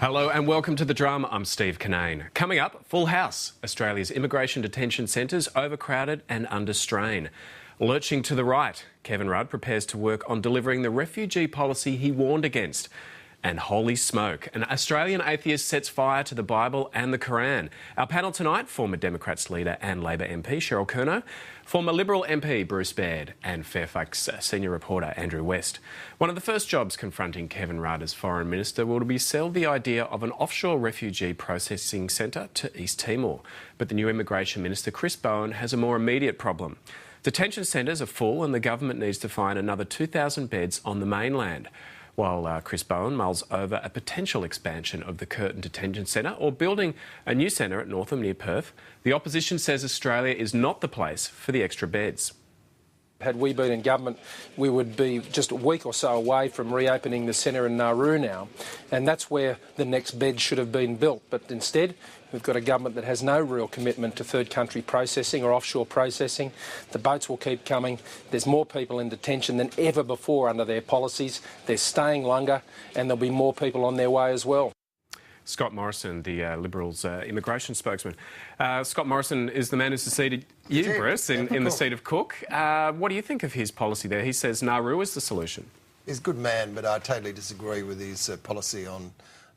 Hello and welcome to The Drum. I'm Steve Cannane. Coming up, full house. Australia's immigration detention centres overcrowded and under strain. Lurching to the right, Kevin Rudd prepares to work on delivering the refugee policy he warned against. And holy smoke, an Australian atheist sets fire to the Bible and the Quran. Our panel tonight, former Democrats leader and Labor MP Cheryl, former Liberal MP Bruce Baird and Fairfax senior reporter Andrew West. One of the first jobs confronting Kevin Rudd as Foreign Minister will be sell the idea of an offshore refugee processing centre to East Timor. But the new Immigration Minister Chris Bowen has a more immediate problem. Detention centres are full and the government needs to find another 2,000 beds on the mainland. While Chris Bowen mulls over a potential expansion of the Kernot Detention Centre or building a new centre at Northam near Perth, the opposition says Australia is not the place for the extra beds. Had we been in government, we would be just a week or so away from reopening the centre in Nauru now, and that's where the next bed should have been built. But instead, we've got a government that has no real commitment to third country processing or offshore processing. The boats will keep coming. There's more people in detention than ever before under their policies. They're staying longer, and there'll be more people on their way as well. Scott Morrison, the Liberals immigration spokesman. Scott Morrison is the man who succeeded you, Bruce, in the seat of Cook. What do you think of his policy there? He says Nauru is the solution. He's a good man, but I totally disagree with his policy on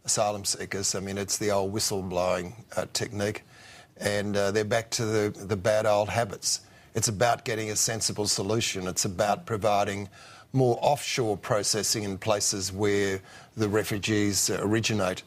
asylum seekers. I mean, it's the old whistleblowing technique, and they're back to the bad old habits. It's about getting a sensible solution. It's about providing more offshore processing in places where the refugees originate.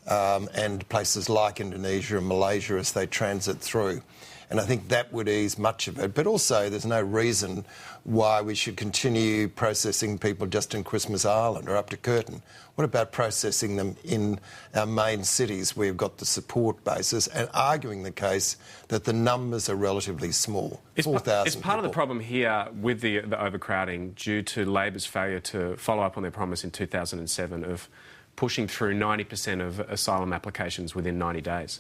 And places like Indonesia and Malaysia as they transit through. And I think that would ease much of it. But also there's no reason why we should continue processing people just in Christmas Island or up to Curtin. What about processing them in our main cities where we've got the support bases and arguing the case that the numbers are relatively small, 4,000 Is part of the problem here with the overcrowding due to Labor's failure to follow up on their promise in 2007 of pushing through 90% of asylum applications within 90 days?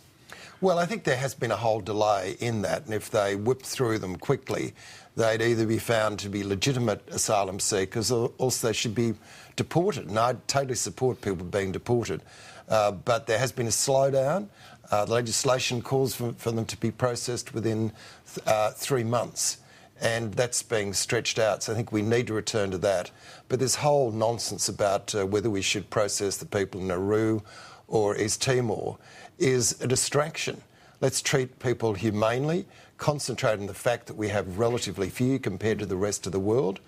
Well, I think there has been a whole delay in that, and if they whipped through them quickly, they'd either be found to be legitimate asylum seekers or also they should be deported. And I totally support people being deported. But there has been a slowdown. The legislation calls for them to be processed within 3 months. And that's being stretched out, so I think we need to return to that. But this whole nonsense about whether we should process the people in Nauru or East Timor is a distraction. Let's treat people humanely, concentrate on the fact that we have relatively few compared to the rest of the world,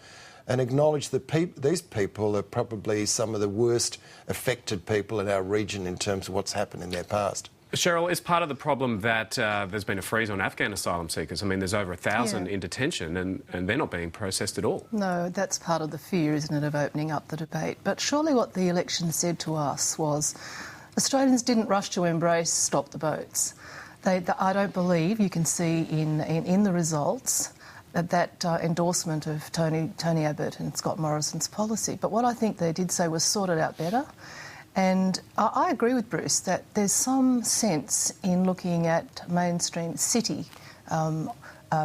and acknowledge that these people are probably some of the worst affected people in our region in terms of what's happened in their past. Cheryl, is part of the problem that there's been a freeze on Afghan asylum seekers? I mean, there's over 1,000 in detention and they're not being processed at all. No, that's part of the fear, isn't it, of opening up the debate. But surely what the election said to us was Australians didn't rush to embrace stop the boats. I don't believe you can see in the results that endorsement of Tony Abbott and Scott Morrison's policy. But what I think they did say was sort it out better. And I agree with Bruce that there's some sense in looking at mainstream city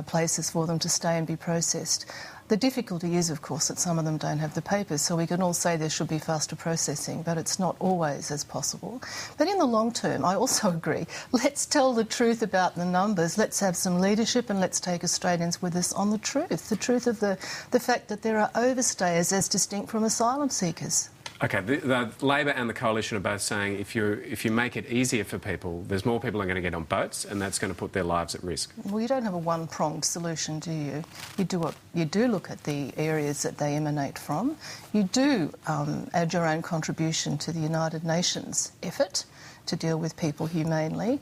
places for them to stay and be processed. The difficulty is, of course, that some of them don't have the papers, so we can all say there should be faster processing, but it's not always as possible. But in the long term, I also agree, let's tell the truth about the numbers, let's have some leadership and let's take Australians with us on the truth of the fact that there are overstayers as distinct from asylum seekers. OK, the Labor and the Coalition are both saying if you make it easier for people, there's more people are going to get on boats and that's going to put their lives at risk. Well, you don't have a one-pronged solution, do you? You do look at the areas that they emanate from. You do add your own contribution to the United Nations effort to deal with people humanely.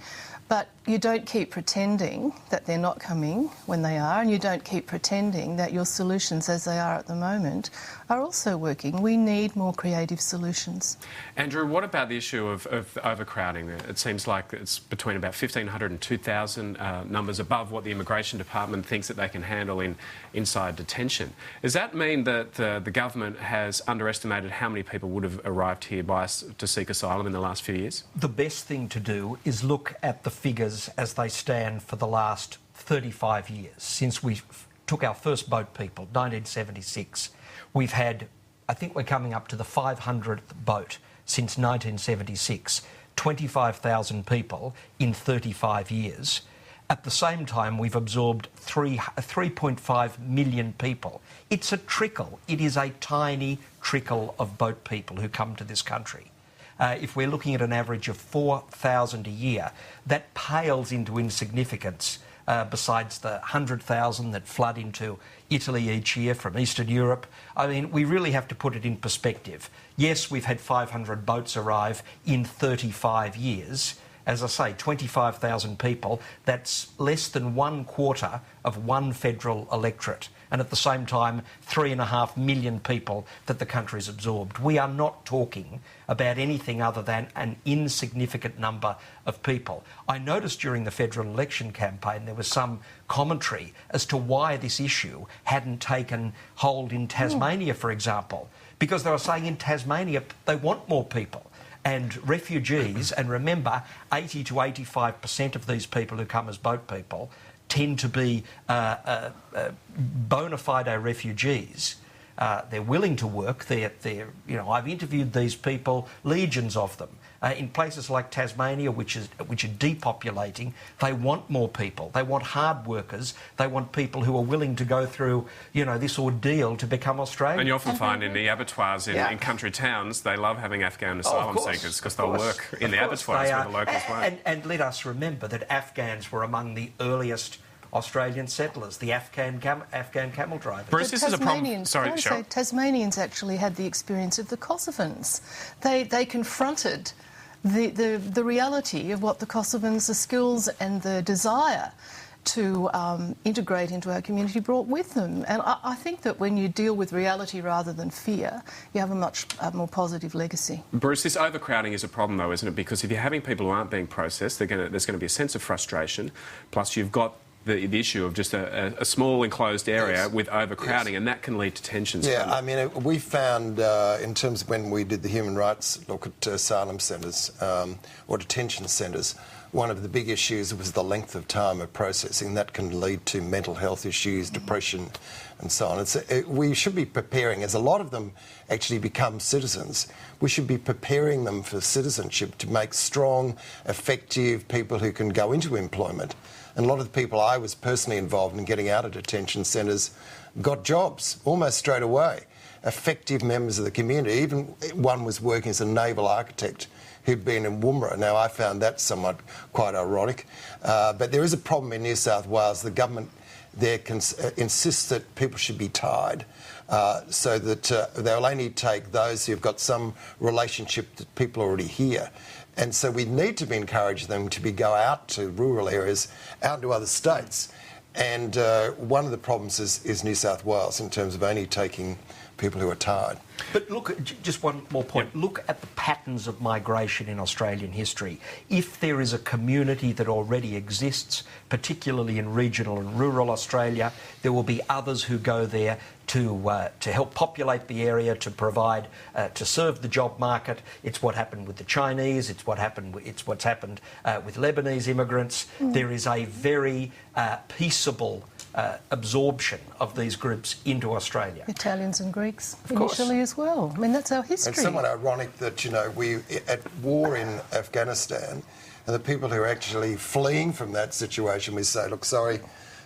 But you don't keep pretending that they're not coming when they are, and you don't keep pretending that your solutions, as they are at the moment, are also working. We need more creative solutions. Andrew, what about the issue of overcrowding? It seems like it's between about 1,500 and 2,000 numbers above what the Immigration Department thinks that they can handle inside detention. Does that mean that the government has underestimated how many people would have arrived here to seek asylum in the last few years? The best thing to do is look at the figures as they stand for the last 35 years. Since we took our first boat people, 1976, we've had, I think we're coming up to the 500th boat since 1976, 25,000 people in 35 years. At the same time, we've absorbed 3.5 million people. It's a trickle. It is a tiny trickle of boat people who come to this country. If we're looking at an average of 4,000 a year, that pales into insignificance besides the 100,000 that flood into Italy each year from Eastern Europe. I mean, we really have to put it in perspective. Yes, we've had 500 boats arrive in 35 years. As I say, 25,000 people, that's less than 1/4 of one federal electorate. And at the same time, 3.5 million people that the country's absorbed. We are not talking about anything other than an insignificant number of people. I noticed during the federal election campaign there was some commentary as to why this issue hadn't taken hold in Tasmania, for example, because they were saying in Tasmania they want more people. And refugees, and remember, 80 to 85% of these people who come as boat people tend to be bona fide refugees. They're willing to work. I've interviewed these people, legions of them, in places like Tasmania, which are depopulating. They want more people. They want hard workers. They want people who are willing to go through, this ordeal to become Australian. And you often find in the abattoirs in country towns, they love having Afghan asylum seekers because they'll work in the abattoirs where the locals won't. And let us remember that Afghans were among the earliest Australian settlers, the Afghan camel drivers. Bruce, this is a problem. Sorry, Cheryl. Tasmanians actually had the experience of the Kosovans. They confronted the reality of what the Kosovans, the skills and the desire to integrate into our community brought with them. And I think that when you deal with reality rather than fear, you have a much more positive legacy. Bruce, this overcrowding is a problem though, isn't it? Because if you're having people who aren't being processed, there's going to be a sense of frustration, plus you've got the issue of just a small enclosed area with overcrowding, and that can lead to tensions. Yeah, I mean, we found in terms of when we did the human rights look at asylum centres or detention centres, one of the big issues was the length of time of processing. That can lead to mental health issues, depression and so on. We should be preparing, as a lot of them actually become citizens, we should be preparing them for citizenship to make strong, effective people who can go into employment. And a lot of the people I was personally involved in getting out of detention centres got jobs almost straight away. Effective members of the community. Even one was working as a naval architect who'd been in Woomera. Now, I found that somewhat quite ironic. But there is a problem in New South Wales. The government there insists that people should be tied so that they'll only take those who've got some relationship to people already here. And so we need to encourage them to go out to rural areas, out to other states. And one of the problems is New South Wales in terms of only taking people who are tired. But look, just one more point. Yep. Look at the patterns of migration in Australian history. If there is a community that already exists, particularly in regional and rural Australia, there will be others who go there to help populate the area, to provide, to serve the job market. It's what happened with the Chinese. It's what's happened with Lebanese immigrants. There is a very peaceable absorption of these groups into Australia. Italians and Greeks initially as well. I mean, that's our history. It's somewhat ironic that, we at war in Afghanistan, and the people who are actually fleeing from that situation, we say, look, sorry,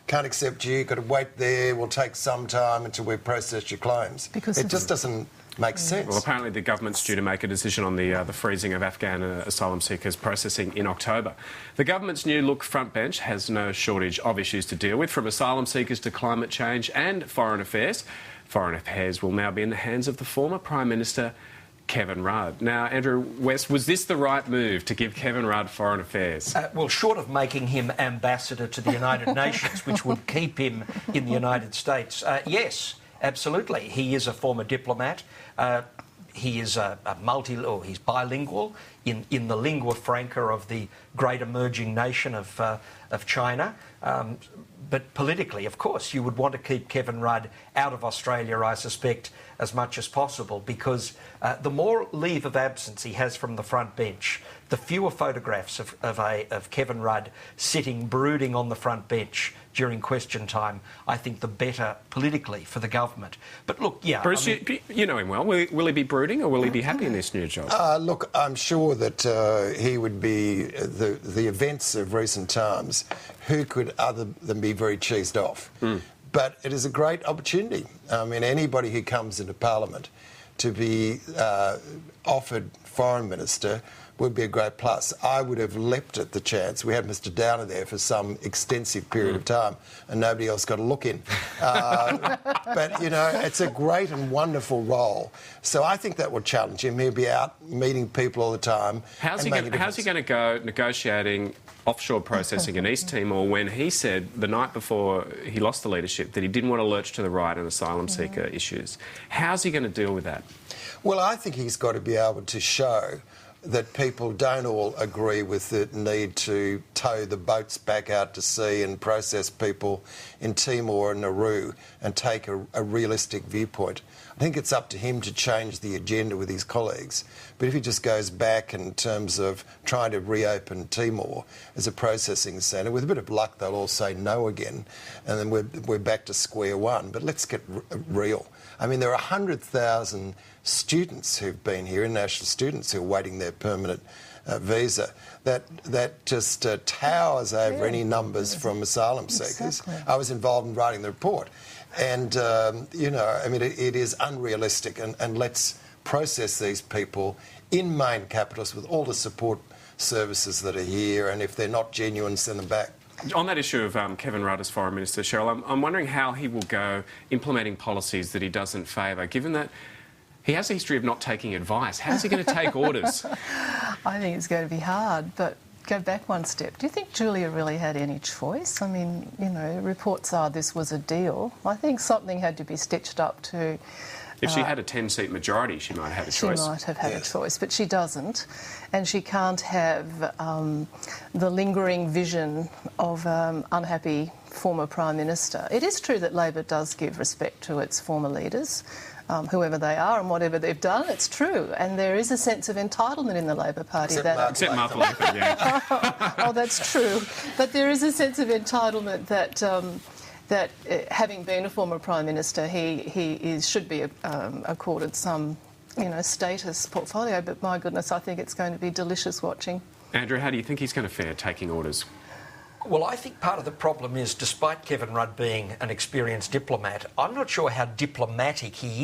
can't accept you, got to wait there, we'll take some time until we process your claims. Because it just doesn't make sense. Well, apparently the government's due to make a decision on the freezing of Afghan asylum seekers processing in October. The government's new look front bench has no shortage of issues to deal with, from asylum seekers to climate change and foreign affairs. Foreign affairs will now be in the hands of the former Prime Minister, Kevin Rudd. Now, Andrew West, was this the right move to give Kevin Rudd foreign affairs? Well, short of making him ambassador to the United Nations, which would keep him in the United States, yes, absolutely. He is a former diplomat. He is he's bilingual in the lingua franca of the great emerging nation of of China. But politically, of course, you would want to keep Kevin Rudd out of Australia, I suspect, as much as possible, because the more leave of absence he has from the front bench, the fewer photographs of Kevin Rudd sitting brooding on the front bench during question time, I think the better politically for the government. But look, yeah... Bruce, you know him well. Will he be brooding or will he be happy in this new job? Look, I'm sure that he would be... The events of recent times, who could other than be very cheesed off? But it is a great opportunity. I mean, anybody who comes into Parliament to be offered Foreign Minister would be a great plus. I would have leapt at the chance. We had Mr Downer there for some extensive period of time and nobody else got a look in. But, you know, it's a great and wonderful role. So I think that will challenge him. He'll be out meeting people all the time. How's he going to go negotiating offshore processing in East Timor when he said the night before he lost the leadership that he didn't want to lurch to the right on asylum seeker issues? How's he going to deal with that? Well, I think he's got to be able to show that people don't all agree with the need to tow the boats back out to sea and process people in Timor and Nauru and take a realistic viewpoint. I think it's up to him to change the agenda with his colleagues. But if he just goes back in terms of trying to reopen Timor as a processing centre, with a bit of luck they'll all say no again, and then we're back to square one. But let's get real. I mean, there are 100,000 students who've been here, international students who are waiting their permanent visa. That just towers over any numbers from asylum seekers. Exactly. I was involved in writing the report. And, you know, I mean, it is unrealistic. And let's process these people in main capitals with all the support services that are here. And if they're not genuine, send them back. On that issue of Kevin Rudd as Foreign Minister, Cheryl, I'm wondering how he will go implementing policies that he doesn't favour, given that he has a history of not taking advice. How's he going to take orders? I think it's going to be hard, but go back one step. Do you think Julia really had any choice? I mean, you know, reports are this was a deal. I think something had to be stitched up to... If she had a 10-seat majority, she might have had a choice. She might have had a choice, but she doesn't. And she can't have the lingering vision of unhappy former Prime Minister. It is true that Labor does give respect to its former leaders, whoever they are and whatever they've done. It's true. And there is a sense of entitlement in the Labor Party. Except Martha Latham, yeah. Oh, that's true. But there is a sense of entitlement that having been a former Prime Minister, he should be accorded some, you know, status portfolio. But my goodness, I think it's going to be delicious watching. Andrew, how do you think he's going to fare taking orders? Well, I think part of the problem is, despite Kevin Rudd being an experienced diplomat, I'm not sure how diplomatic he is.